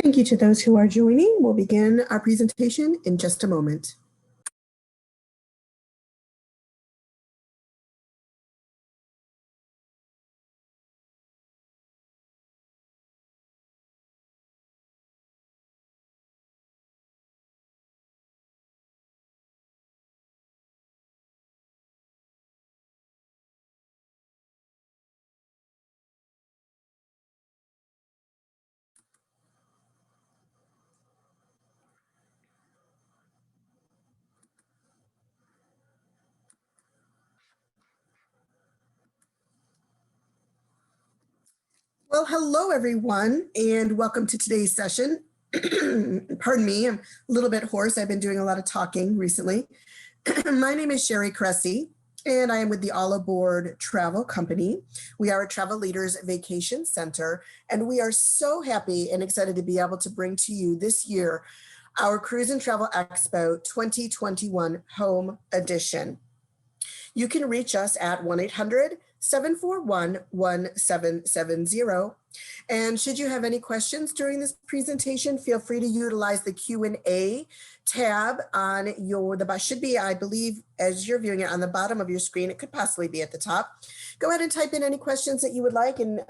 Thank you to those who are joining. We'll begin our presentation in just a moment. Well, hello everyone, and welcome to today's session. Pardon me, I'm a little bit hoarse. I've been doing a lot of talking recently. My name is Sherry Cressy, and I am with the All Aboard Travel Company. We are a Travel Leaders Vacation Center, and we are so happy and excited to be able to bring to you this year our Cruise and Travel Expo 2021 Home Edition. You can reach us at 1-800-741-1770. And should you have any questions during this presentation, feel free to utilize the Q&A tab on should be, I believe, as you're viewing it on the bottom of your screen. It could possibly be at the top. Go ahead and type in any questions that you would like, and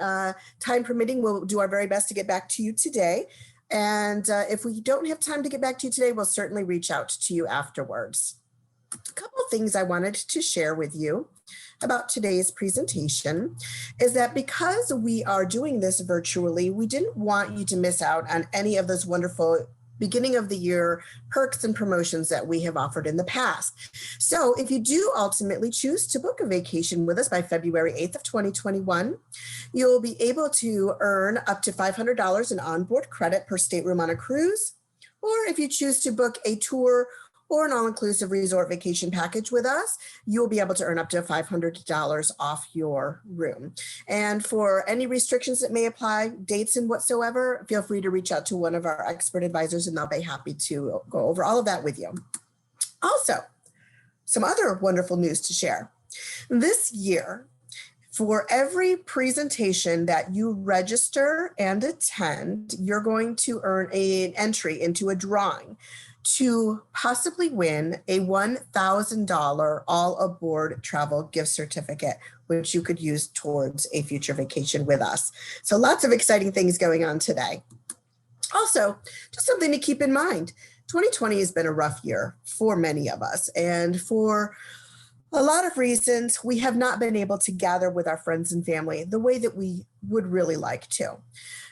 time permitting, we'll do our very best to get back to you today. And if we don't have time to get back to you today, we'll certainly reach out to you afterwards. A couple of things I wanted to share with you about today's presentation is that because we are doing this virtually, we didn't want you to miss out on any of those wonderful beginning of the year perks and promotions that we have offered in the past. So if you do ultimately choose to book a vacation with us by February 8th of 2021, you'll be able to earn up to $500 in onboard credit per stateroom on a cruise. Or if you choose to book a tour or an all-inclusive resort vacation package with us, you'll be able to earn up to $500 off your room. And for any restrictions that may apply, dates and whatsoever, feel free to reach out to one of our expert advisors and they'll be happy to go over all of that with you. Also, some other wonderful news to share. This year, for every presentation that you register and attend, you're going to earn an entry into a drawing to possibly win a $1,000 all aboard travel gift certificate, which you could use towards a future vacation with us. So lots of exciting things going on today. Also, just something to keep in mind, 2020 has been a rough year for many of us, and for a lot of reasons, we have not been able to gather with our friends and family the way that we would really like to.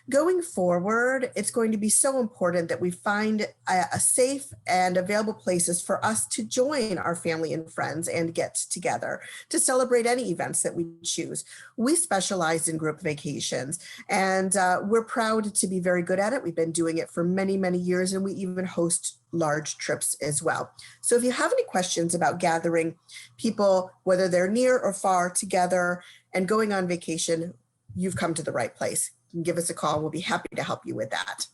Going forward, it's going to be so important that we find a safe and available places for us to join our family and friends and get together to celebrate any events that we choose. We specialize in group vacations, and we're proud to be very good at it. We've been doing it for many, many years, and we even host large trips as well. So if you have any questions about gathering people, whether they're near or far, together and going on vacation, you've come to the right place. You can give us a call. We'll be happy to help you with that.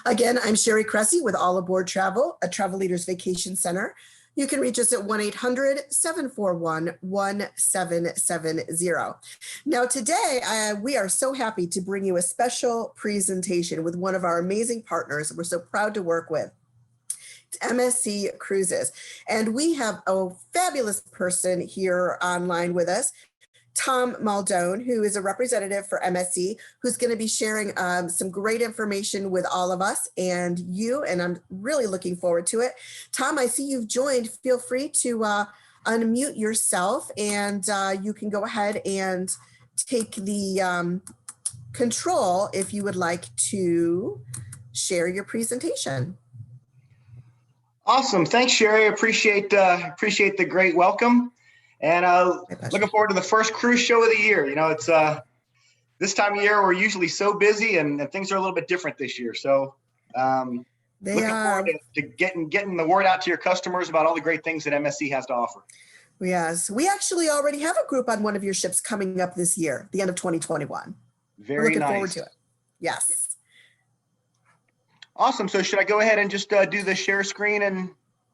Again, I'm Sherry Cressy with All Aboard Travel, a Travel Leaders Vacation Center. You can reach us at 1-800-741-1770. Now today, we are so happy to bring you a special presentation with one of our amazing partners we're so proud to work with. MSC Cruises. And we have a fabulous person here online with us, Tom Maldone, who is a representative for MSC, who's going to be sharing some great information with all of us and you, and I'm really looking forward to it. Tom, I see you've joined. Feel free to unmute yourself, and you can go ahead and take the control if you would like to share your presentation. Awesome. Thanks, Sherry. Appreciate the great welcome. And looking forward to the first cruise show of the year. You know, it's this time of year, we're usually so busy and things are a little bit different this year. So looking forward to getting the word out to your customers about all the great things that MSC has to offer. Yes, we actually already have a group on one of your ships coming up this year, the end of 2021. Very looking nice. Forward to it. Yes. Awesome. So should I go ahead and just do the share screen and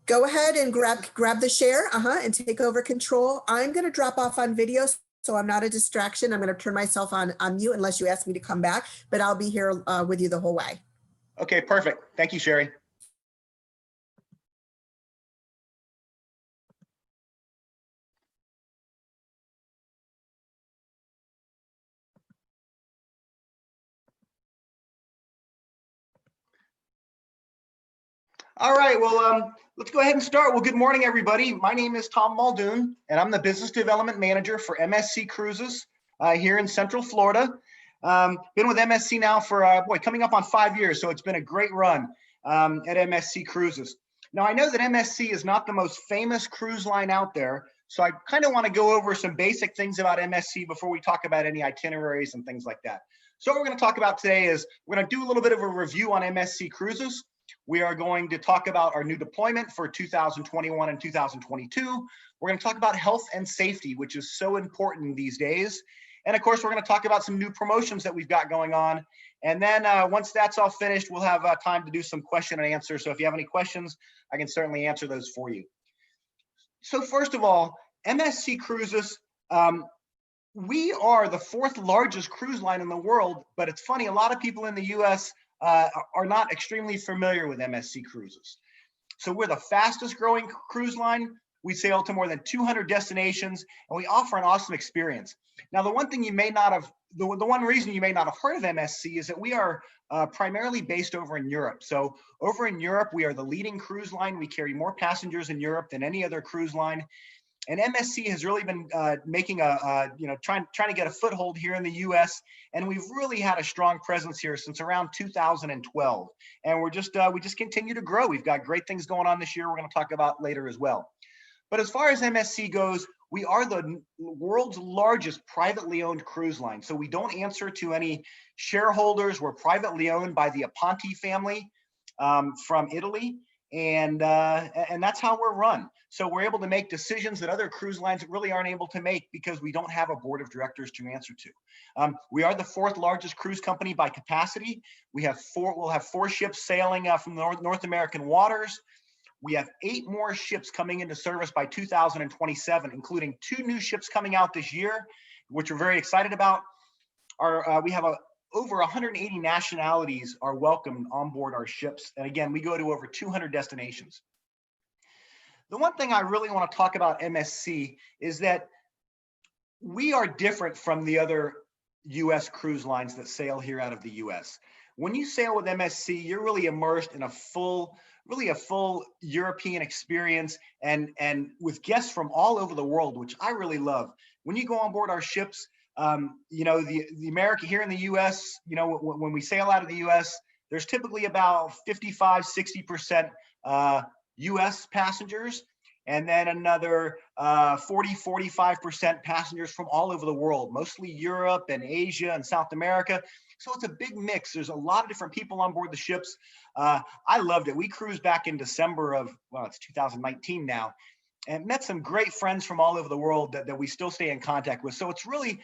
go ahead and grab the share and take over control. I'm going to drop off on video, so I'm not a distraction. I'm going to turn myself on mute unless you ask me to come back, but I'll be here with you the whole way. Okay, perfect. Thank you, Sherry. All right, well, let's go ahead and start. Well, good morning, everybody. My name is Tom Muldoon, and I'm the Business Development Manager for MSC Cruises here in Central Florida. Been with MSC now for, coming up on 5 years, so it's been a great run at MSC Cruises. Now, I know that MSC is not the most famous cruise line out there, so I kind of want to go over some basic things about MSC before we talk about any itineraries and things like that. So what we're going to talk about today is we're going to do a little bit of a review on MSC Cruises. We are going to talk about our new deployment for 2021 and 2022. We're going to talk about health and safety, which is so important these days. And of course, we're going to talk about some new promotions that we've got going on. And then once that's all finished, we'll have time to do some question and answer. So if you have any questions, I can certainly answer those for you. So first of all, MSC Cruises, we are the 4th largest cruise line in the world, but it's funny, a lot of people in the US are not extremely familiar with MSC Cruises. So we're the fastest growing cruise line. We sail to more than 200 destinations, and we offer an awesome experience. Now, the one thing you may not have, the one reason you may not have heard of MSC is that we are primarily based over in Europe. So over in Europe, we are the leading cruise line. We carry more passengers in Europe than any other cruise line. And MSC has really been making trying to get a foothold here in the U.S. And we've really had a strong presence here since around 2012. And we just continue to grow. We've got great things going on this year. We're going to talk about later as well. But as far as MSC goes, we are the world's largest privately owned cruise line. So we don't answer to any shareholders. We're privately owned by the Aponti family from Italy. And that's how we're run. So we're able to make decisions that other cruise lines really aren't able to make because we don't have a board of directors to answer to. We are the 4th largest cruise company by capacity. We'll have 4 ships sailing from the North American waters. We have 8 more ships coming into service by 2027, including 2 new ships coming out this year, which we're very excited about. We have over 180 nationalities are welcomed on board our ships. And again, we go to over 200 destinations. The one thing I really want to talk about MSC is that we are different from the other US cruise lines that sail here out of the US. When you sail with MSC, you're really immersed in a full European experience and with guests from all over the world, which I really love. When you go on board our ships, the America here in the US, when we sail out of the US, there's typically about 55, 60% US passengers, and then another 40, 45% passengers from all over the world, mostly Europe and Asia and South America. So it's a big mix. There's a lot of different people on board the ships. I loved it. We cruised back in December of, it's 2019 now, and met some great friends from all over the world that we still stay in contact with. So it's really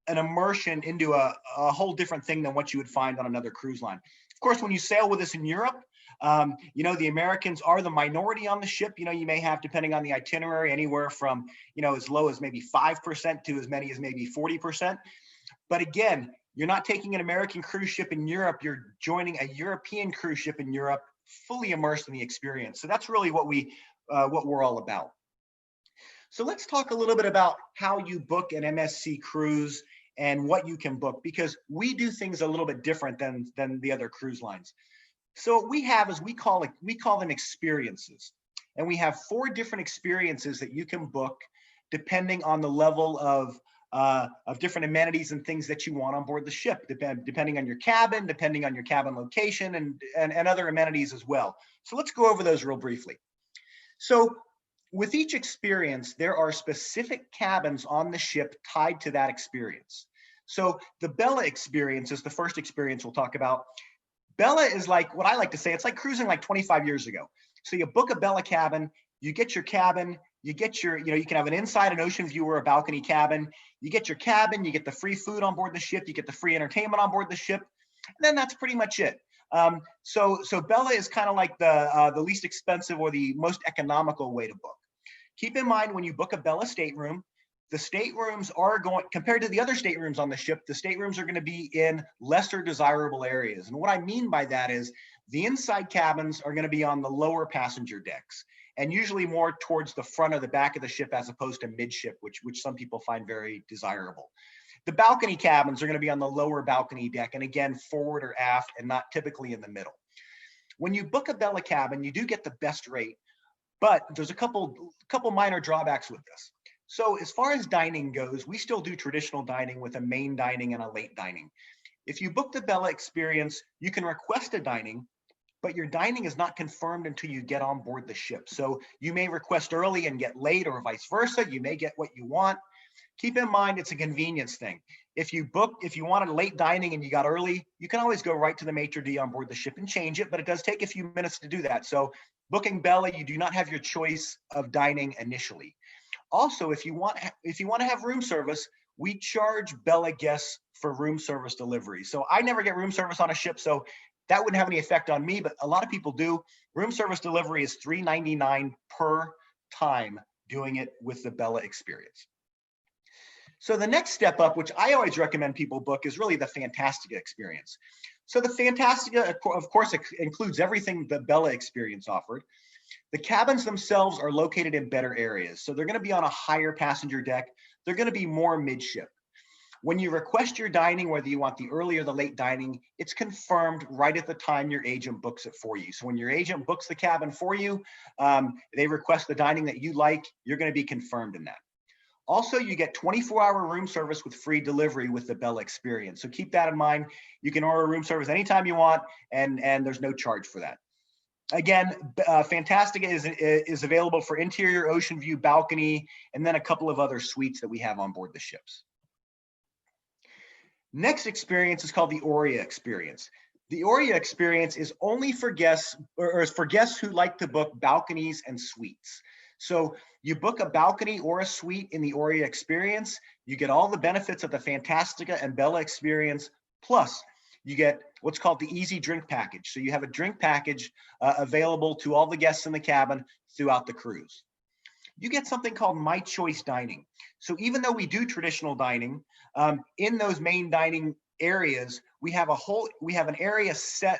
an immersion into a whole different thing than what you would find on another cruise line. Of course, when you sail with us in Europe, the Americans are the minority on the ship. You may have, depending on the itinerary, anywhere from, as low as maybe 5% to as many as maybe 40%. But again, you're not taking an American cruise ship in Europe. You're joining a European cruise ship in Europe, fully immersed in the experience. So that's really what we're all about. So let's talk a little bit about how you book an MSC cruise and what you can book, because we do things a little bit different than the other cruise lines. So what we have is we call them experiences. And we have 4 different experiences that you can book depending on the level of different amenities and things that you want on board the ship, depending on your cabin, depending on your cabin location, and other amenities as well. So let's go over those real briefly. So with each experience, there are specific cabins on the ship tied to that experience. So the Bella experience is the first experience we'll talk about. Bella is like, what I like to say, it's like cruising like 25 years ago. So you book a Bella cabin, you get your cabin, you get your, you can have an inside an ocean view or a balcony cabin. You get your cabin, you get the free food on board the ship, you get the free entertainment on board the ship, and then that's pretty much it. So Bella is kind of like the least expensive or the most economical way to book. Keep in mind, when you book a Bella stateroom, the staterooms are going, compared to the other staterooms on the ship, the staterooms are going to be in lesser desirable areas. And what I mean by that is the inside cabins are going to be on the lower passenger decks, and usually more towards the front or the back of the ship as opposed to midship, which some people find very desirable. The balcony cabins are going to be on the lower balcony deck, and again, forward or aft, and not typically in the middle. When you book a Bella cabin, you do get the best rate, but there's a couple minor drawbacks with this. So as far as dining goes, we still do traditional dining with a main dining and a late dining. If you book the Bella experience, you can request a dining, but your dining is not confirmed until you get on board the ship. So you may request early and get late, or vice versa. You may get what you want. Keep in mind, it's a convenience thing. If you wanted late dining and you got early, you can always go right to the maitre d' on board the ship and change it, but it does take a few minutes to do that. So booking Bella, you do not have your choice of dining initially. Also, if you want to have room service, we charge Bella guests for room service delivery. So I never get room service on a ship, so that wouldn't have any effect on me, but a lot of people do. Room service delivery is $3.99 per time doing it with the Bella experience. So the next step up, which I always recommend people book, is really the Fantastica experience. So the Fantastica, of course, includes everything the Bella experience offered. The cabins themselves are located in better areas. So they're going to be on a higher passenger deck. They're going to be more midship. When you request your dining, whether you want the early or the late dining, it's confirmed right at the time your agent books it for you. So when your agent books the cabin for you, they request the dining that you like, you're going to be confirmed in that. Also, you get 24-hour room service with free delivery with the Bella experience. So keep that in mind. You can order room service anytime you want, and there's no charge for that. Again, Fantastica is available for interior ocean view balcony, and then a couple of other suites that we have on board the ships. Next experience is called the Aurea experience. The Aurea experience is only for guests, or is for guests who like to book balconies and suites. So you book a balcony or a suite in the Aurea experience, you get all the benefits of the Fantastica and Bella experience, plus you get what's called the Easy Drink Package. So you have a drink package available to all the guests in the cabin throughout the cruise. You get something called My Choice Dining. So even though we do traditional dining, in those main dining areas, we have an area set,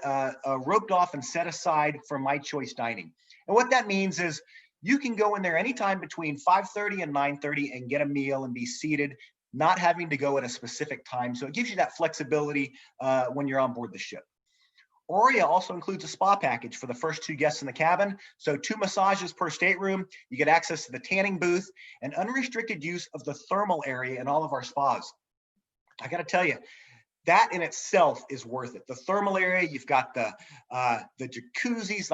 roped off and set aside for My Choice Dining. And what that means is you can go in there anytime between 5:30 and 9:30 and get a meal and be seated, not having to go at a specific time. So it gives you that flexibility when you're on board the ship. Aurea also includes a spa package for the first 2 guests in the cabin. So 2 massages per stateroom. You get access to the tanning booth and unrestricted use of the thermal area in all of our spas. I got to tell you, that in itself is worth it. The thermal area, you've got the jacuzzis,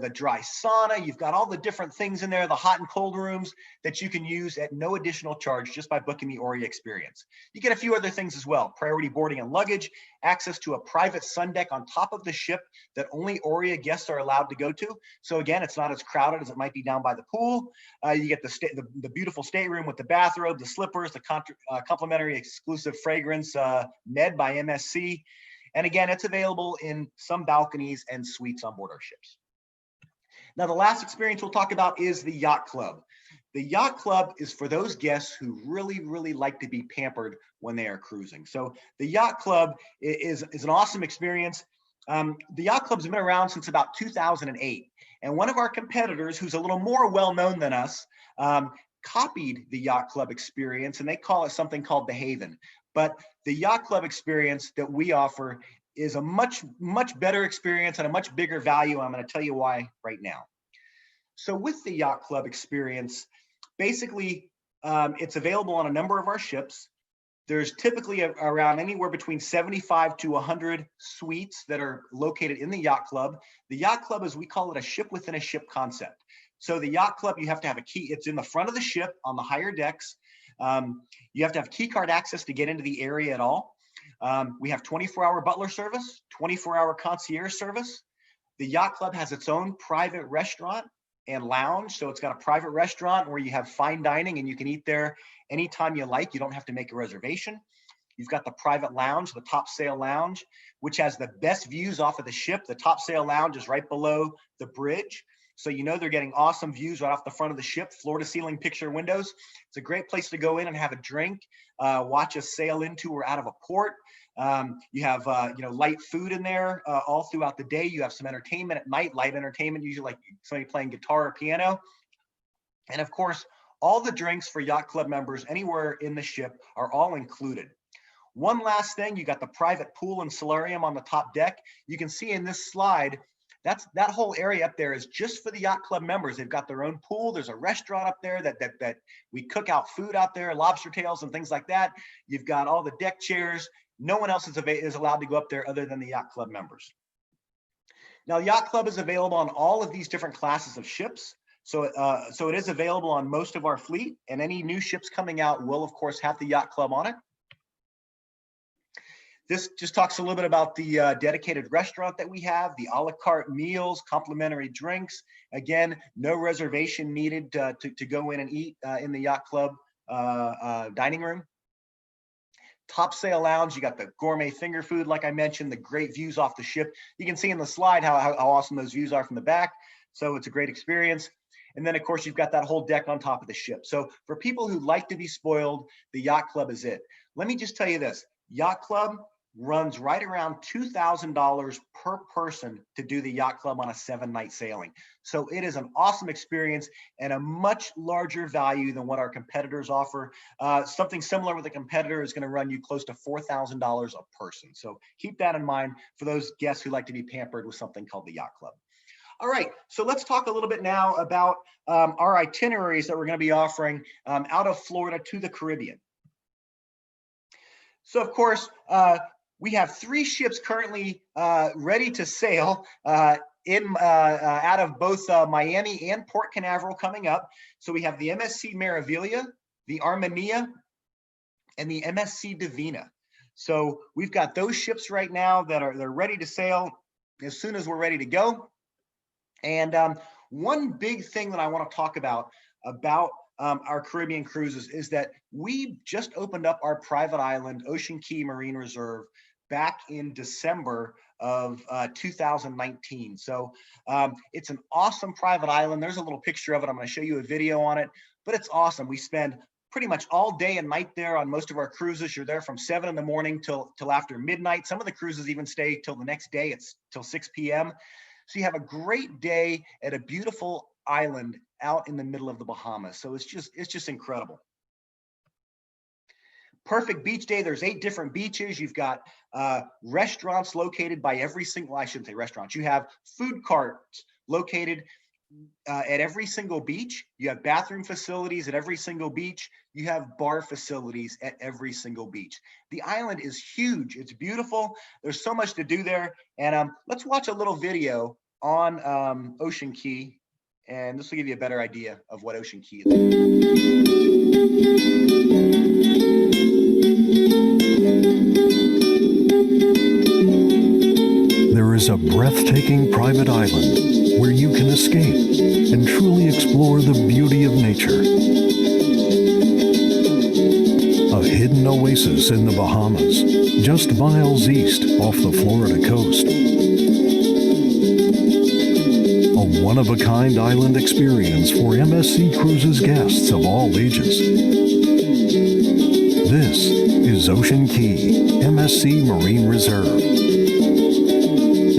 the dry sauna, you've got all the different things in there, the hot and cold rooms that you can use at no additional charge just by booking the Aurea experience. You get a few other things as well: priority boarding and luggage, access to a private sun deck on top of the ship that only Aurea guests are allowed to go to. So again, it's not as crowded as it might be down by the pool. You get the beautiful stateroom with the bathrobe, the slippers, the complimentary exclusive fragrance, Med by MSC. And again, it's available in some balconies and suites on board our ships. Now, the last experience we'll talk about is the Yacht Club. The Yacht Club is for those guests who really, really like to be pampered when they are cruising. So the Yacht Club is an awesome experience. The Yacht Club's been around since about 2008. And one of our competitors, who's a little more well-known than us, copied the Yacht Club experience, and they call it something called the Haven. But the Yacht Club experience that we offer is a much, much better experience and a much bigger value. I'm going to tell you why right now. So with the Yacht Club experience, basically, it's available on a number of our ships. There's typically around anywhere between 75 to 100 suites that are located in the Yacht Club. The Yacht Club, as we call it, a ship within a ship concept. So the Yacht Club, you have to have a key. It's in the front of the ship on the higher decks. You have to have key card access to get into the area at all. We have 24-hour butler service, 24-hour concierge service. The Yacht Club has its own private restaurant and lounge. So it's got a private restaurant where you have fine dining and you can eat there anytime you like. You don't have to make a reservation. You've got the private lounge, the Top Sail Lounge, which has the best views off of the ship. The Top Sail Lounge is right below the bridge. So you know they're getting awesome views right off the front of the ship, floor to ceiling picture windows. It's a great place to go in and have a drink, watch us sail into or out of a port. You have light food in there all throughout the day. You have some entertainment at night, light entertainment, usually like somebody playing guitar or piano. And of course, all the drinks for Yacht Club members anywhere in the ship are all included. One last thing, you got the private pool and solarium on the top deck. You can see in this slide, that whole area up there is just for the Yacht Club members. They've got their own pool. There's a restaurant up there that we cook out food out there, lobster tails and things like that. You've got all the deck chairs. No one else is allowed to go up there other than the Yacht Club members. Now, Yacht Club is available on all of these different classes of ships. So it is available on most of our fleet, and any new ships coming out will, of course, have the Yacht Club on it. This just talks a little bit about the dedicated restaurant that we have, the a la carte meals, complimentary drinks. Again, no reservation needed to go in and eat in the Yacht Club dining room. Top Sail Lounge, you got the gourmet finger food, like I mentioned, the great views off the ship. You can see in the slide how awesome those views are from the back. So it's a great experience. And then, of course, you've got that whole deck on top of the ship. So for people who like to be spoiled, the Yacht Club is it. Let me just tell you this. Yacht Club runs right around $2,000 per person to do the Yacht Club on a 7-night sailing. So it is an awesome experience and a much larger value than what our competitors offer. Something similar with a competitor is going to run you close to $4,000 a person. So keep that in mind for those guests who like to be pampered with something called the Yacht Club. All right, so let's talk a little bit now about our itineraries that we're going to be offering out of Florida to the Caribbean. So, of course, we have 3 ships currently ready to sail out of both Miami and Port Canaveral coming up. So we have the MSC Meraviglia, the Armania, and the MSC Divina. So we've got those ships right now that they're ready to sail as soon as we're ready to go. And one big thing that I want to talk about our Caribbean cruises is that we just opened up our private island, Ocean Key Marine Reserve, back in December of 2019. So it's an awesome private island. There's a little picture of it. I'm going to show you a video on it, but it's awesome. We spend pretty much all day and night there on most of our cruises. You're there from 7 in the morning till after midnight. Some of the cruises even stay till the next day. It's till 6 p.m. So you have a great day at a beautiful island out in the middle of the Bahamas. So it's just incredible. Perfect beach day. There's 8 different beaches. You've got restaurants located by every single, I shouldn't say restaurants. You have food carts located at every single beach. You have bathroom facilities at every single beach. You have bar facilities at every single beach. The island is huge. It's beautiful. There's so much to do there. And let's watch a little video on Ocean Key. And this will give you a better idea of what Ocean Key is. There is a breathtaking private island where you can escape and truly explore the beauty of nature. A hidden oasis in the Bahamas, just miles east off the Florida coast. A one-of-a-kind island experience for MSC Cruises guests of all ages. This is Ocean Key, MSC Marine Reserve.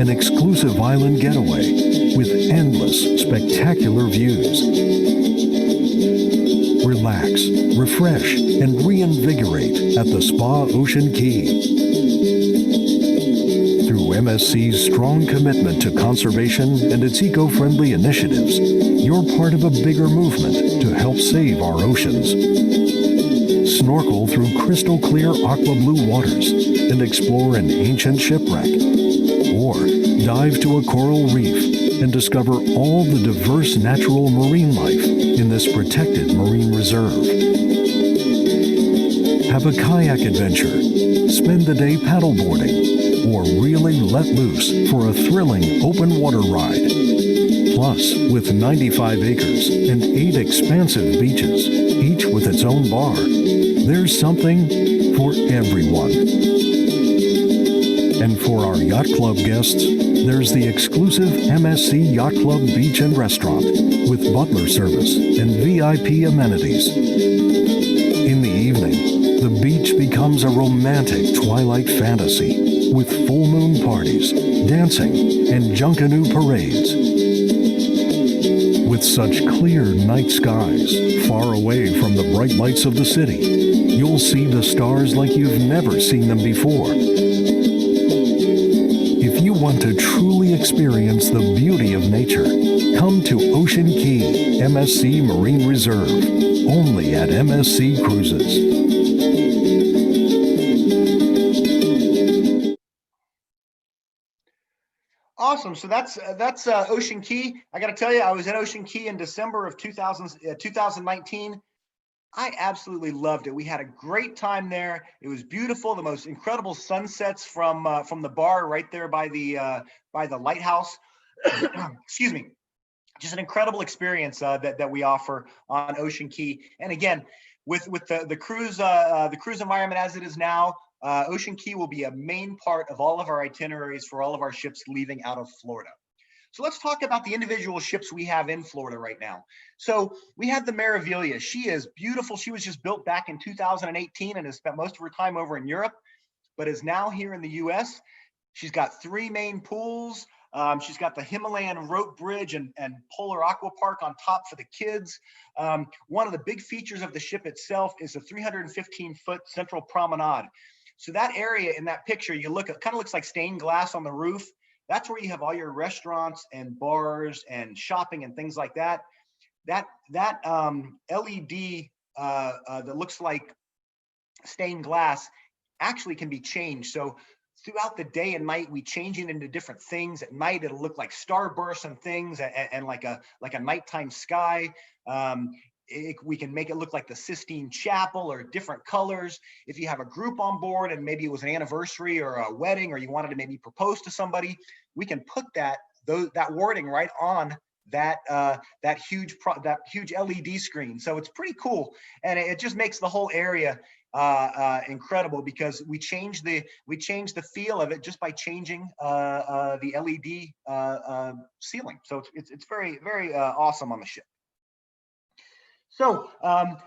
An exclusive island getaway with endless, spectacular views. Relax, refresh, and reinvigorate at the Spa Ocean Key. Through MSC's strong commitment to conservation and its eco-friendly initiatives, you're part of a bigger movement to help save our oceans. Snorkel through crystal clear aqua blue waters and explore an ancient shipwreck. Or dive to a coral reef and discover all the diverse natural marine life in this protected marine reserve. Have a kayak adventure, spend the day paddleboarding, or really let loose for a thrilling open water ride. Plus, with 95 acres and 8 expansive beaches, each with its own bar, there's something for everyone. And for our Yacht Club guests, there's the exclusive MSC Yacht Club Beach and Restaurant with butler service and VIP amenities. In the evening, the beach becomes a romantic twilight fantasy with full moon parties, dancing, and Junkanoo parades. With such clear night skies, far away from the bright lights of the city, you'll see the stars like you've never seen them before. If you want to truly experience the beauty of nature, come to Ocean Key, MSC Marine Reserve, only at MSC Cruises. Awesome. So that's Ocean Key. I got to tell you, I was in Ocean Key in December of 2019. I absolutely loved it. We had a great time there. It was beautiful. The most incredible sunsets from the bar right there by the lighthouse. Excuse me. Just an incredible experience that we offer on Ocean Key. And again, with the cruise environment as it is now, Ocean Key will be a main part of all of our itineraries for all of our ships leaving out of Florida. So let's talk about the individual ships we have in Florida right now. So we have the Meraviglia. She is beautiful. She was just built back in 2018 and has spent most of her time over in Europe, but is now here in the US. She's got 3 main pools. She's got the Himalayan rope bridge and polar aqua park on top for the kids. One of the big features of the ship itself is a 315-foot central promenade. So that area in that picture, you look, it kind of looks like stained glass on the roof. That's where you have all your restaurants and bars and shopping and things like that. That LED that looks like stained glass actually can be changed. So throughout the day and night, we change it into different things. At night, it'll look like starbursts and things, and like a nighttime sky. We can make it look like the Sistine Chapel or different colors. If you have a group on board and maybe it was an anniversary or a wedding, or you wanted to maybe propose to somebody, we can put that wording right on that huge LED screen. So it's pretty cool, and it just makes the whole area incredible, because we change the feel of it just by changing the LED ceiling. So it's very, very awesome on the ship. So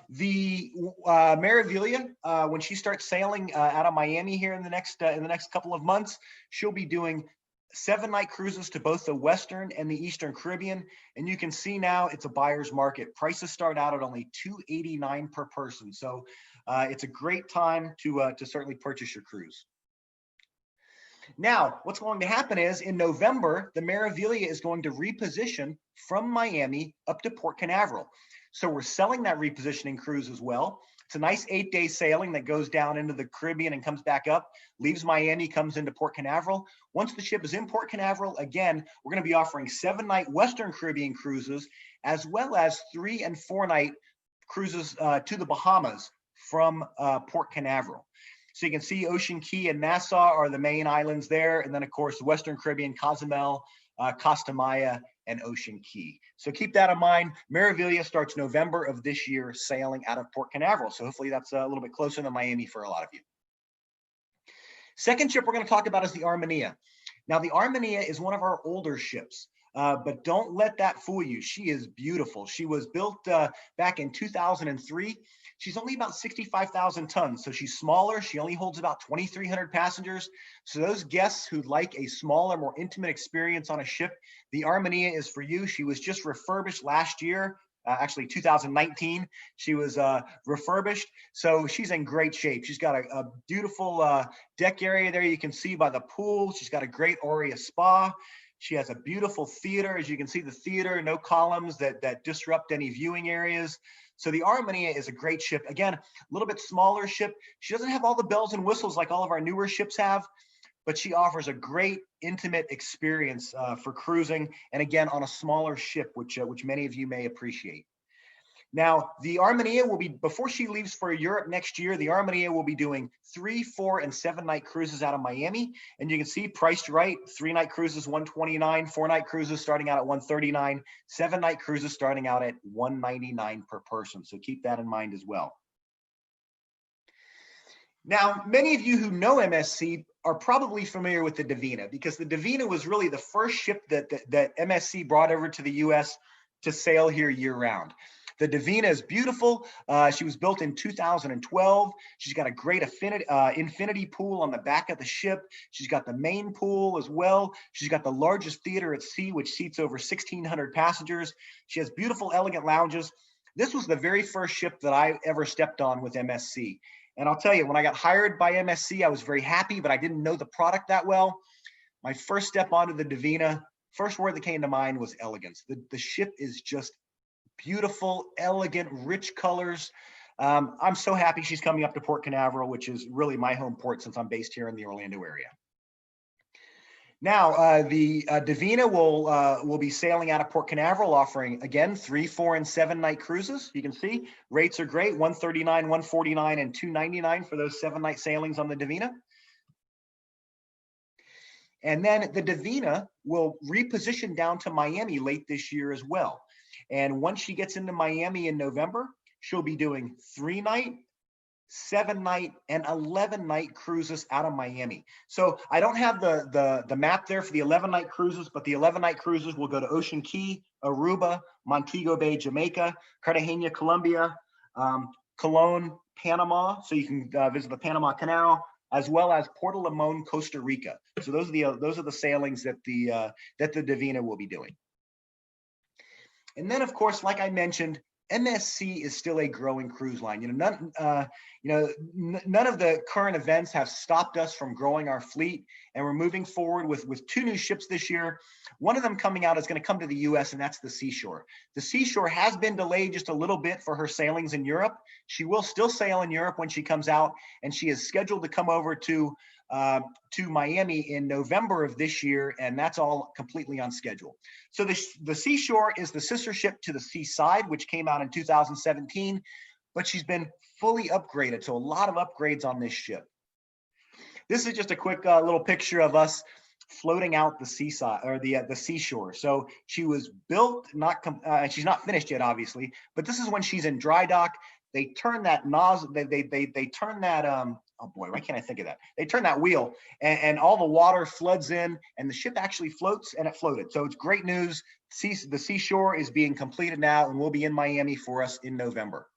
the Meraviglia, when she starts sailing out of Miami here in the next couple of months, she'll be doing 7-night cruises to both the Western and the Eastern Caribbean. And you can see now it's a buyer's market. Prices start out at only $289 per person. So it's a great time to certainly purchase your cruise. Now, what's going to happen is in November, the Meraviglia is going to reposition from Miami up to Port Canaveral. So we're selling that repositioning cruise as well. It's a nice 8-day sailing that goes down into the Caribbean and comes back up, leaves Miami, comes into Port Canaveral. Once the ship is in Port Canaveral, again, we're going to be offering 7-night Western Caribbean cruises, as well as 3- and 4-night cruises to the Bahamas from Port Canaveral. So you can see Ocean Key and Nassau are the main islands there. And then, of course, the Western Caribbean, Cozumel, Costa Maya, and Ocean Key. So keep that in mind. Meraviglia starts November of this year, sailing out of Port Canaveral. So hopefully that's a little bit closer than Miami for a lot of you. Second ship we're going to talk about is the Armania. Now, the Armania is one of our older ships, but don't let that fool you. She is beautiful. She was built back in 2003. She's only about 65,000 tons, so she's smaller. She only holds about 2,300 passengers. So those guests who like a smaller, more intimate experience on a ship, the Armania is for you. She was just refurbished last year, actually 2019. She was refurbished, so she's in great shape. She's got a beautiful deck area there you can see by the pool. She's got a great Oria spa. She has a beautiful theater. As you can see, the theater, no columns that disrupt any viewing areas. So the Armania is a great ship. Again, a little bit smaller ship. She doesn't have all the bells and whistles like all of our newer ships have, but she offers a great intimate experience for cruising, and again, on a smaller ship, which many of you may appreciate. Now, the Armania will be, before she leaves for Europe next year, the Armania will be doing 3-, 4-, and 7-night cruises out of Miami. And you can see priced right, 3-night cruises, $129, 4-night cruises starting out at $139, 7-night cruises starting out at $199 per person. So keep that in mind as well. Now, many of you who know MSC are probably familiar with the Divina, because the Divina was really the first ship that MSC brought over to the US to sail here year round. The Divina is beautiful. She was built in 2012. She's got a great infinity pool on the back of the ship. She's got the main pool as well. She's got the largest theater at sea, which seats over 1,600 passengers. She has beautiful, elegant lounges. This was the very first ship that I ever stepped on with MSC. And I'll tell you, when I got hired by MSC, I was very happy, but I didn't know the product that well. My first step onto the Divina, first word that came to mind was elegance. The ship is just beautiful, elegant, rich colors. I'm so happy she's coming up to Port Canaveral, which is really my home port since I'm based here in the Orlando area. Now, the Divina will be sailing out of Port Canaveral, offering, again, 3, 4, and 7 night cruises. You can see rates are great, $139, $149, and $299 for those 7 night sailings on the Divina. And then the Divina will reposition down to Miami late this year as well. And once she gets into Miami in November, she'll be doing 3 night, 7 night, and 11 night cruises out of Miami. So I don't have the map there for the 11 night cruises, but the 11 night cruises will go to Ocean Key, Aruba, Montego Bay, Jamaica, Cartagena, Colombia, Colón, Panama. So you can visit the Panama Canal, as well as Puerto Limon, Costa Rica. So those are the sailings that the Divina will be doing. And then, of course, like I mentioned, MSC is still a growing cruise line. None of the current events have stopped us from growing our fleet, and we're moving forward with 2 new ships this year. One of them coming out is going to come to the US, and that's the Seashore. The Seashore has been delayed just a little bit for her sailings in Europe. She will still sail in Europe when she comes out, and she is scheduled to come over to Miami in November of this year, and that's all completely on schedule. So the Seashore is the sister ship to the Seaside, which came out in 2017, but she's been fully upgraded. So a lot of upgrades on this ship. This is just a quick little picture of us floating out the Seaside, or the Seashore. So she was built, she's not finished yet, obviously, but this is when she's in dry dock. They turn that nozzle, they turn that, oh boy, why can't I think of that? They turn that wheel, and all the water floods in, and the ship actually floats, and it floated. So it's great news. The Seashore is being completed now, and will be in Miami for us in November.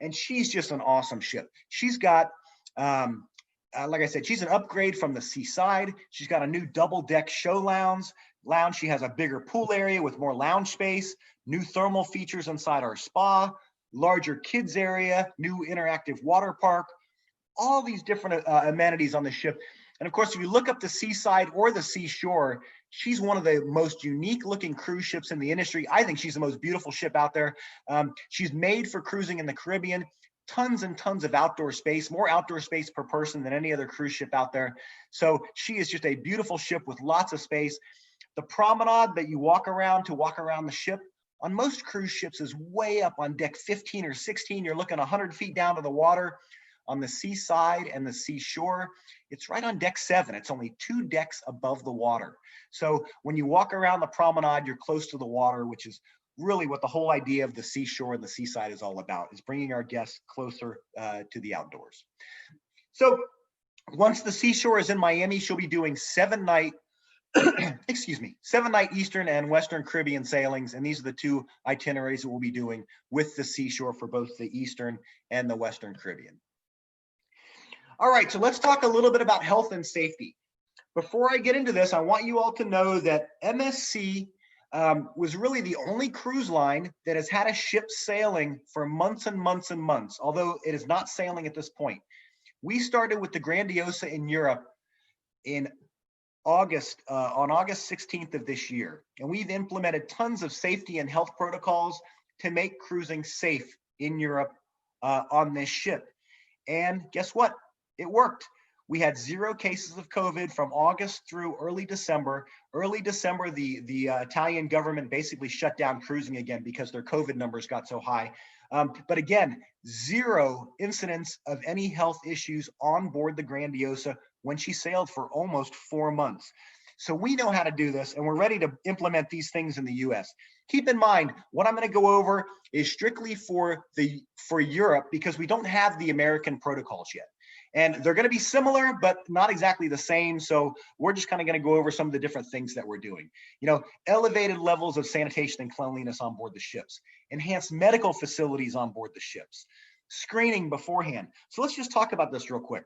And she's just an awesome ship. She's got, like I said, she's an upgrade from the Seaside. She's got a new double-deck show lounge. She has a bigger pool area with more lounge space, new thermal features inside our spa, larger kids area, new interactive water park, all these different amenities on the ship. And of course, if you look up the Seaside or the Seashore, she's one of the most unique looking cruise ships in the industry. I think she's the most beautiful ship out there. She's made for cruising in the Caribbean, tons and tons of outdoor space, more outdoor space per person than any other cruise ship out there. So she is just a beautiful ship with lots of space. The promenade that you walk around the ship on most cruise ships is way up on deck 15 or 16. You're looking 100 feet down to the water. On the Seaside and the Seashore, it's right on deck 7. It's only 2 decks above the water. So when you walk around the promenade, you're close to the water, which is really what the whole idea of the Seashore and the Seaside is all about, is bringing our guests closer to the outdoors. So once the Seashore is in Miami, she'll be doing 7 night, 7 night Eastern and Western Caribbean sailings. And these are the 2 itineraries that we'll be doing with the Seashore for both the Eastern and the Western Caribbean. All right, so let's talk a little bit about health and safety. Before I get into this, I want you all to know that MSC was really the only cruise line that has had a ship sailing for months and months and months, although it is not sailing at this point. We started with the Grandiosa in Europe in August, on August 16th of this year, and we've implemented tons of safety and health protocols to make cruising safe in Europe on this ship. And guess what? It worked. We had 0 cases of COVID from August through early December. Early December, the Italian government basically shut down cruising again because their COVID numbers got so high. But again, 0 incidents of any health issues on board the Grandiosa when she sailed for almost 4 months. So we know how to do this, and we're ready to implement these things in the US. Keep in mind, what I'm going to go over is strictly for Europe, because we don't have the American protocols yet. And they're going to be similar, but not exactly the same. So we're just kind of going to go over some of the different things that we're doing. You know, elevated levels of sanitation and cleanliness on board the ships, enhanced medical facilities on board the ships, screening beforehand. So let's just talk about this real quick.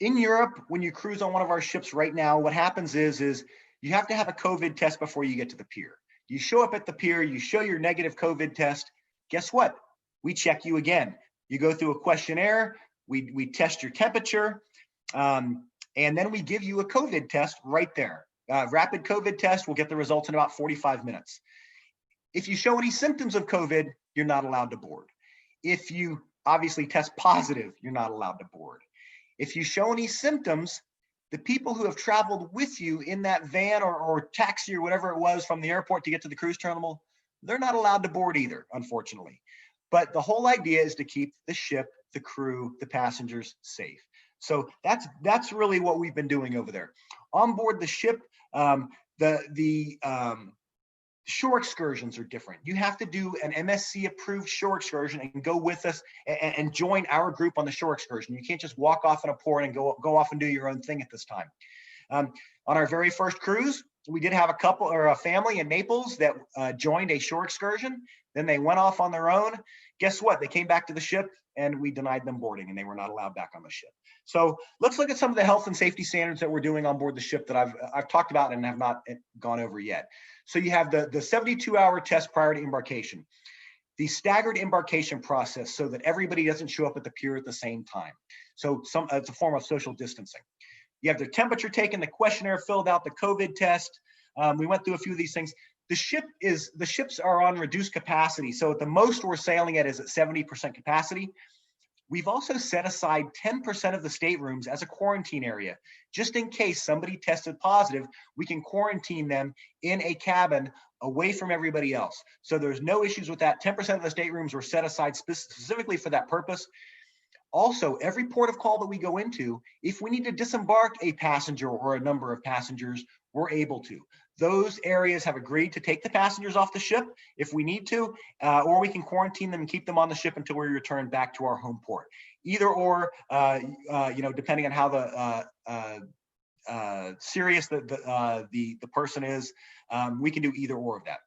In Europe, when you cruise on one of our ships right now, what happens is you have to have a COVID test before you get to the pier. You show up at the pier, you show your negative COVID test. Guess what? We check you again. You go through a questionnaire, we test your temperature, and then we give you a COVID test right there. Rapid COVID test, we'll get the results in about 45 minutes. If you show any symptoms of COVID, you're not allowed to board. If you obviously test positive, you're not allowed to board. If you show any symptoms, the people who have traveled with you in that van or taxi or whatever it was from the airport to get to the cruise terminal, they're not allowed to board either, unfortunately. But the whole idea is to keep the ship, the crew, the passengers safe. So that's really what we've been doing over there. On board the ship, the shore excursions are different. You have to do an MSC approved shore excursion and go with us and join our group on the shore excursion. You can't just walk off in a port and go off and do your own thing at this time. On our very first cruise, we did have a couple or a family in Naples that joined a shore excursion. Then they went off on their own. Guess what? They came back to the ship and we denied them boarding and they were not allowed back on the ship. So let's look at some of the health and safety standards that we're doing on board the ship that I've talked about and have not gone over yet. So you have the 72-hour test prior to embarkation, the staggered embarkation process so that everybody doesn't show up at the pier at the same time. So it's a form of social distancing. You have their temperature taken, the questionnaire filled out, the COVID test. We went through a few of these things. The ships are on reduced capacity. So at the most we're sailing at is at 70% capacity. We've also set aside 10% of the staterooms as a quarantine area. Just in case somebody tested positive, we can quarantine them in a cabin away from everybody else. So there's no issues with that. 10% of the staterooms were set aside specifically for that purpose. Also, every port of call that we go into, if we need to disembark a passenger or a number of passengers, we're able to. Those areas have agreed to take the passengers off the ship if we need to, or we can quarantine them and keep them on the ship until we return back to our home port. Either or, depending on how serious the person is, we can do either or of that.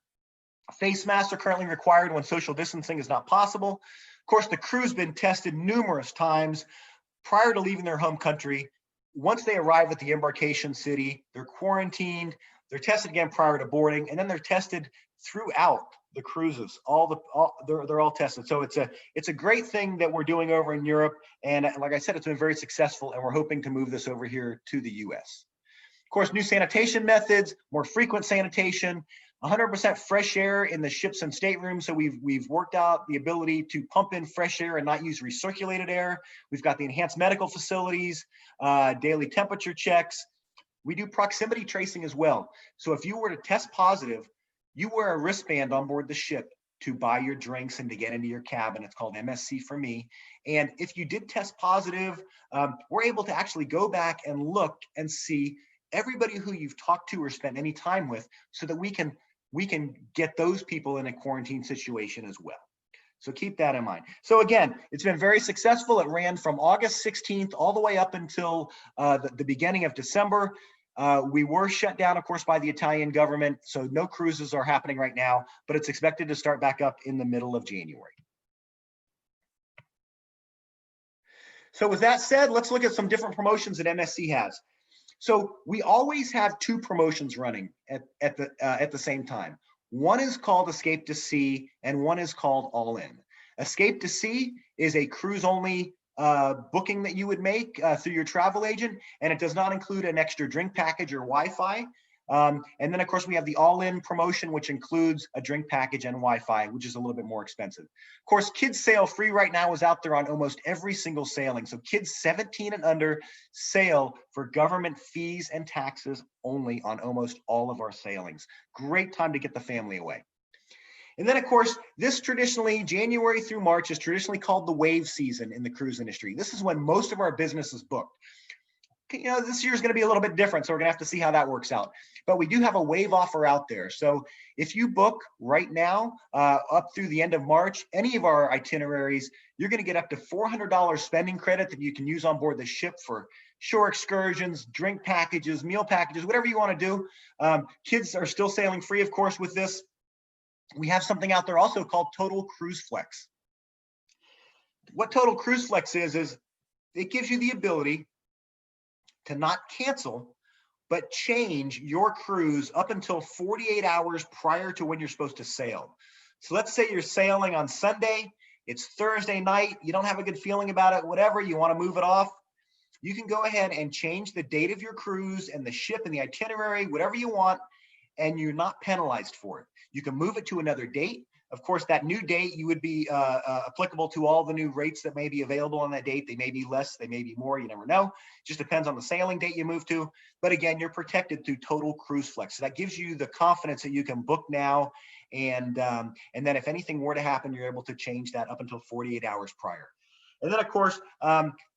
Face masks are currently required when social distancing is not possible. Of course, the crew's been tested numerous times prior to leaving their home country. Once they arrive at the embarkation city, they're quarantined, they're tested again prior to boarding, and then they're tested throughout the cruises. They're all tested. So it's a great thing that we're doing over in Europe. And like I said, it's been very successful, and we're hoping to move this over here to the US. Of course, new sanitation methods, more frequent sanitation, 100% fresh air in the ships and staterooms. So we've worked out the ability to pump in fresh air and not use recirculated air. We've got the enhanced medical facilities, daily temperature checks. We do proximity tracing as well. So if you were to test positive, you wear a wristband on board the ship to buy your drinks and to get into your cabin. It's called MSC for me. And if you did test positive, we're able to actually go back and look and see everybody who you've talked to or spent any time with so that we can get those people in a quarantine situation as well. So keep that in mind. So again, it's been very successful. It ran from August 16th all the way up until the beginning of December. We were shut down, of course, by the Italian government. So no cruises are happening right now, but it's expected to start back up in the middle of January. So with that said, let's look at some different promotions that MSC has. So we always have two promotions running at the same time. One is called Escape to Sea and one is called All In. Escape to Sea is a cruise only booking that you would make through your travel agent, and it does not include an extra drink package or Wi-Fi. And then of course we have the all-in promotion, which includes a drink package and Wi-Fi, which is a little bit more expensive. Of course, Kids Sail Free right now is out there on almost every single sailing. So kids 17 and under sail for government fees and taxes only on almost all of our sailings. Great time to get the family away. And then of course, this traditionally, January through March is traditionally called the wave season in the cruise industry. This is when most of our business is booked. this year is going to be a little bit different, so we're going to have to see how that works out. But we do have a waive offer out there. So if you book right now up through the end of March, any of our itineraries, you're going to get up to $400 spending credit that you can use on board the ship for shore excursions, drink packages, meal packages, whatever you want to do. Kids are still sailing free, of course, with this. We have something out there also called Total Cruise Flex. What Total Cruise Flex is it gives you the ability to not cancel, but change your cruise up until 48 hours prior to when you're supposed to sail. So let's say you're sailing on Sunday, it's Thursday night, you don't have a good feeling about it, whatever, you want to move it off. You can go ahead and change the date of your cruise and the ship and the itinerary, whatever you want, and you're not penalized for it. You can move it to another date. Of course, that new date, you would be applicable to all the new rates that may be available on that date. They may be less, they may be more, you never know. Just depends on the sailing date you move to. But again, you're protected through Total Cruise Flex. So that gives you the confidence that you can book now. And then if anything were to happen, you're able to change that up until 48 hours prior. And then, of course,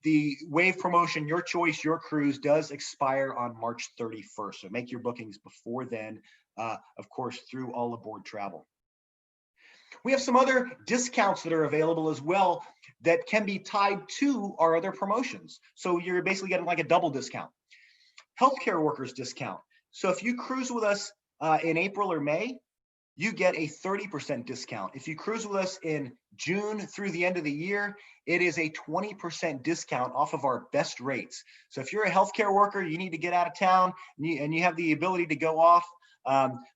the wave promotion, Your Choice, Your Cruise, does expire on March 31st. So make your bookings before then, of course, through All Aboard Travel. We have some other discounts that are available as well that can be tied to our other promotions. So you're basically getting like a double discount. Healthcare workers discount. So if you cruise with us in April or May, you get a 30% discount. If you cruise with us in June through the end of the year, it is a 20% discount off of our best rates. So if you're a healthcare worker, you need to get out of town and you have the ability to go off,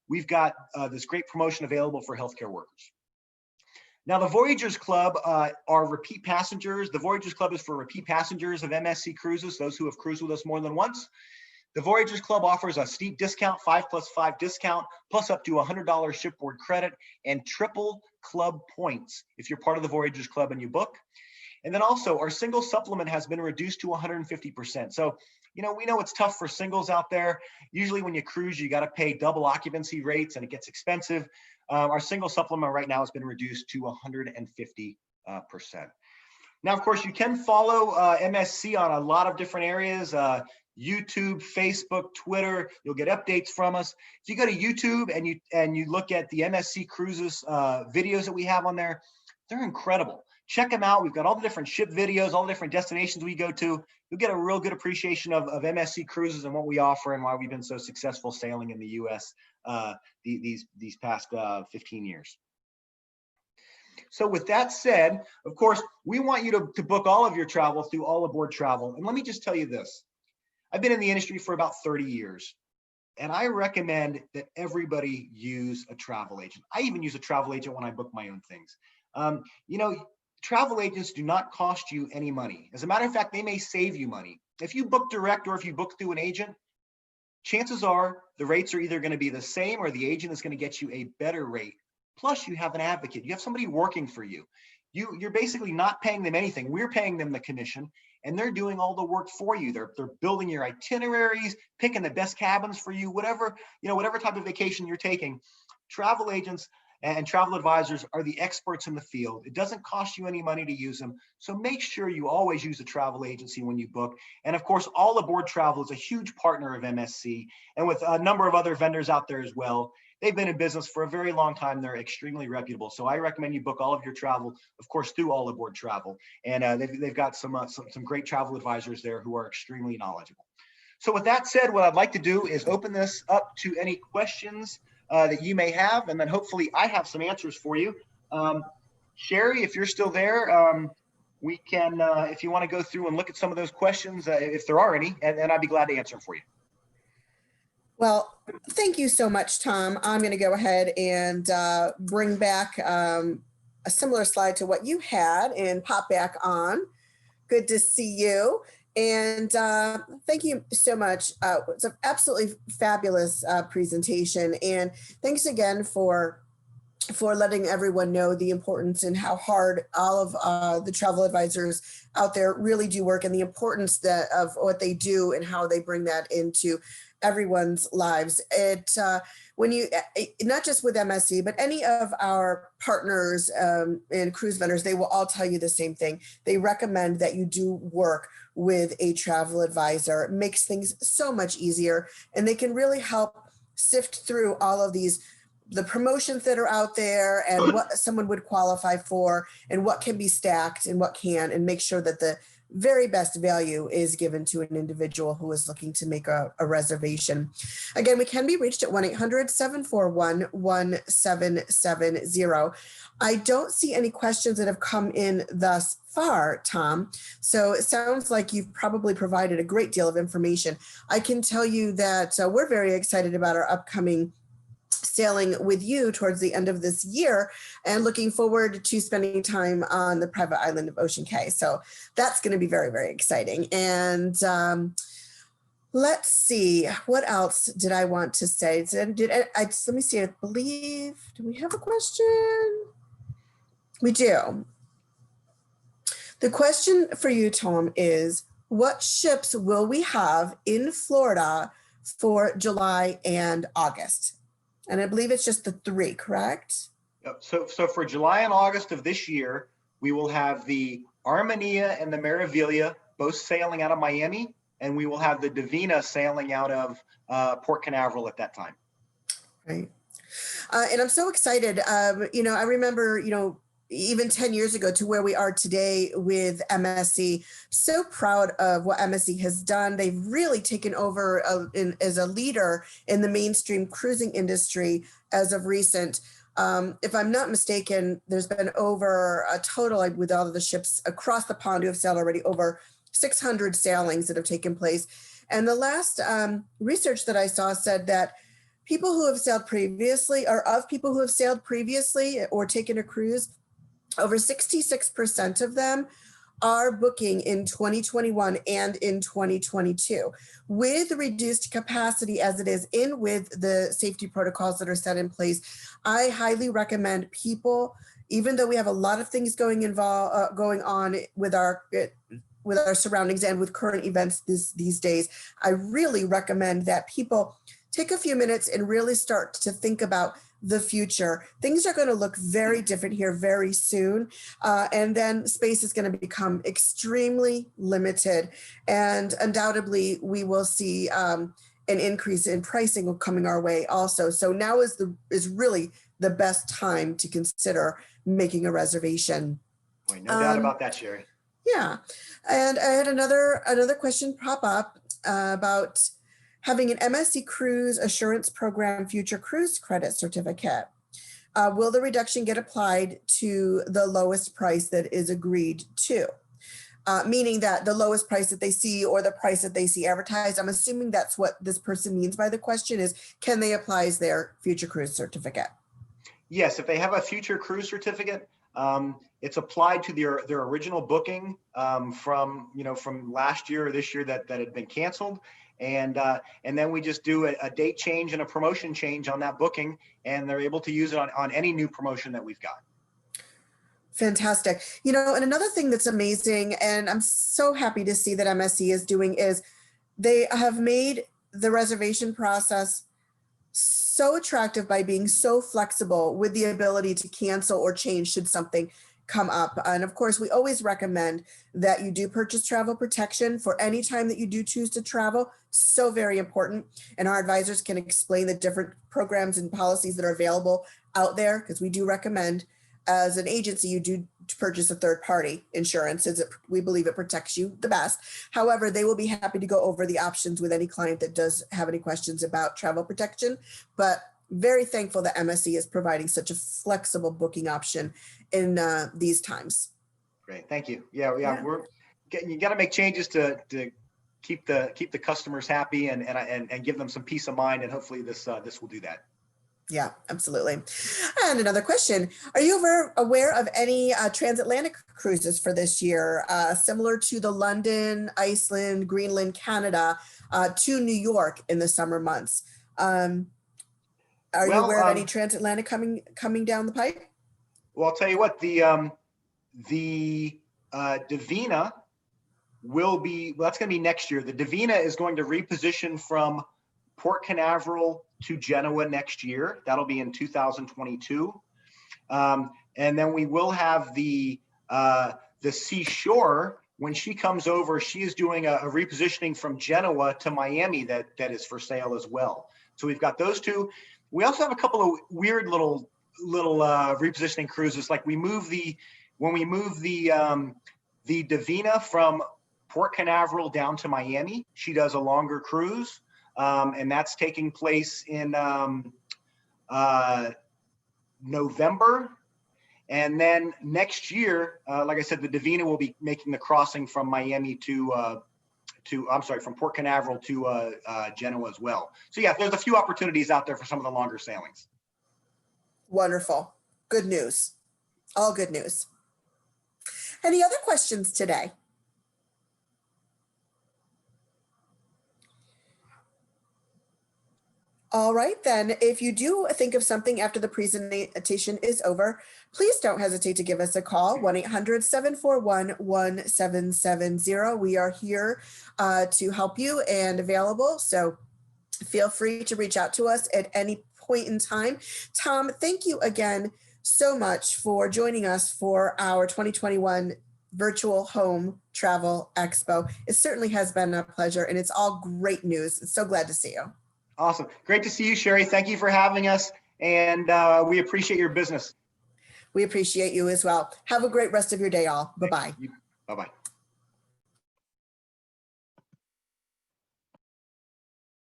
we've got this great promotion available for healthcare workers. Now, the Voyagers Club are repeat passengers. The Voyagers Club is for repeat passengers of MSC Cruises, those who have cruised with us more than once. The Voyagers Club offers a steep discount, 5+5 discount, plus up to $100 shipboard credit and triple club points if you're part of the Voyagers Club and you book. And then also our single supplement has been reduced to 150%. So, we know it's tough for singles out there. Usually when you cruise, you got to pay double occupancy rates and it gets expensive. Our single supplement right now has been reduced to 150%. Now, of course, you can follow MSC on a lot of different areas, YouTube, Facebook, Twitter. You'll get updates from us. If you go to YouTube and you look at the MSC Cruises videos that we have on there, they're incredible. Check them out. We've got all the different ship videos, all the different destinations we go to. You'll get a real good appreciation of MSC Cruises and what we offer and why we've been so successful sailing in the U.S. These past 15 years. So with that said, of course, we want you to book all of your travel through All Aboard Travel. And let me just tell you this. I've been in the industry for about 30 years, and I recommend that everybody use a travel agent. I even use a travel agent when I book my own things. Travel agents do not cost you any money. As a matter of fact, they may save you money. If you book direct or if you book through an agent, chances are the rates are either going to be the same or the agent is going to get you a better rate. Plus, you have an advocate. You have somebody working for you. You're basically not paying them anything. We're paying them the commission, and they're doing all the work for you. They're building your itineraries, picking the best cabins for you, whatever type of vacation you're taking. Travel agents and travel advisors are the experts in the field. It doesn't cost you any money to use them. So make sure you always use a travel agency when you book. And of course, All Aboard Travel is a huge partner of MSC and with a number of other vendors out there as well. They've been in business for a very long time. They're extremely reputable. So I recommend you book all of your travel, of course, through All Aboard Travel. And they've got some great travel advisors there who are extremely knowledgeable. So with that said, what I'd like to do is open this up to any questions that you may have, and then hopefully I have some answers for you. Sherry, if you're still there, we can, if you want to go through and look at some of those questions, if there are any, and I'd be glad to answer them for you. Well, thank you so much, Tom. I'm going to go ahead and bring back a similar slide to what you had and pop back on. Good to see you. And thank you so much. It's an absolutely fabulous presentation. And thanks again for for letting everyone know the importance and how hard all of the travel advisors out there really do work, and the importance of what they do and how they bring that into everyone's lives. When you, not just with MSC, but any of our partners and cruise vendors, they will all tell you the same thing. They recommend that you do work with a travel advisor. It makes things so much easier, and they can really help sift through all of the promotions that are out there and what someone would qualify for and what can be stacked and what can, and make sure that the very best value is given to an individual who is looking to make a reservation. Again, we can be reached at 1-800-741-1770. I don't see any questions that have come in thus far, Tom. So it sounds like you've probably provided a great deal of information. I can tell you that we're very excited about our upcoming sailing with you towards the end of this year, and looking forward to spending time on the private island of Ocean Cay. So that's going to be very, very exciting. And let's see, what else did I want to say? Let me see, I believe, do we have a question? We do. The question for you, Tom, is what ships will we have in Florida for July and August? And I believe it's just the 3, correct? Yep. So for July and August of this year, we will have the Armania and the Meraviglia both sailing out of Miami, and we will have the Divina sailing out of Port Canaveral at that time. Right. And I'm so excited. I remember, even 10 years ago to where we are today with MSC. So proud of what MSC has done. They've really taken over as a leader in the mainstream cruising industry as of recent. If I'm not mistaken, there's been over a total, with all of the ships across the pond who have sailed already, over 600 sailings that have taken place. And the last research that I saw said that people who have sailed previously, or of people who have sailed previously or taken a cruise, over 66% of them are booking in 2021 and in 2022 with reduced capacity as it is in with the safety protocols that are set in place. I highly recommend people, even though we have a lot of things going on with our surroundings and with current events these days, I really recommend that people take a few minutes and really start to think about the future. Things are going to look very different here very soon. And then space is going to become extremely limited. And undoubtedly, we will see an increase in pricing coming our way also. So now is really the best time to consider making a reservation. Boy, no doubt about that, Sherry. Yeah. And I had another question pop up about having an MSC Cruise Assurance Program Future Cruise Credit Certificate. Will the reduction get applied to the lowest price that is agreed to? Meaning that the lowest price that they see or the price that they see advertised. I'm assuming that's what this person means by the question is, can they apply as their Future Cruise Certificate? Yes, if they have a Future Cruise Certificate, it's applied to their original booking from last year or this year that had been canceled. And then we just do a date change and a promotion change on that booking, and they're able to use it on any new promotion that we've got. Fantastic. And another thing that's amazing, and I'm so happy to see that MSC is doing, is they have made the reservation process so attractive by being so flexible with the ability to cancel or change should something come up. And of course, we always recommend that you do purchase travel protection for any time that you do choose to travel. So very important. And our advisors can explain the different programs and policies that are available out there, because we do recommend, as an agency, you do purchase a third-party insurance, as we believe it protects you the best. However, they will be happy to go over the options with any client that does have any questions about travel protection. But very thankful that MSC is providing such a flexible booking option in these times. Great, thank you. Yeah. You got to make changes to keep the customers happy and give them some peace of mind, and hopefully this will do that. Yeah, absolutely. And another question, are you aware of any transatlantic cruises for this year, similar to the London, Iceland, Greenland, Canada, to New York in the summer months? Are you Well, aware of any transatlantic coming down the pipe? Well, I'll tell you what, the Divina will be, well, that's going to be next year. The Divina is going to reposition from Port Canaveral to Genoa next year. That'll be in 2022. And then we will have the Seashore. When she comes over, she is doing a repositioning from Genoa to Miami that is for sale as well. So we've got those two. We also have a couple of weird little repositioning cruises. Like when we move the Divina from Port Canaveral down to Miami, she does a longer cruise, and that's taking place in November. And then next year, like I said, the Divina will be making the crossing from Miami from Port Canaveral to Genoa as well. So yeah, there's a few opportunities out there for some of the longer sailings. Wonderful. Good news. All good news. Any other questions today? All right, then, if you do think of something after the presentation is over, please don't hesitate to give us a call, 1-800-741-1770. We are here to help you and available, so feel free to reach out to us at any point in time. Tom, thank you again so much for joining us for our 2021 Virtual Home Travel Expo. It certainly has been a pleasure, and it's all great news. So glad to see you. Awesome. Great to see you, Sherry. Thank you for having us, and we appreciate your business. We appreciate you as well. Have a great rest of your day, all. Bye-bye. Bye-bye.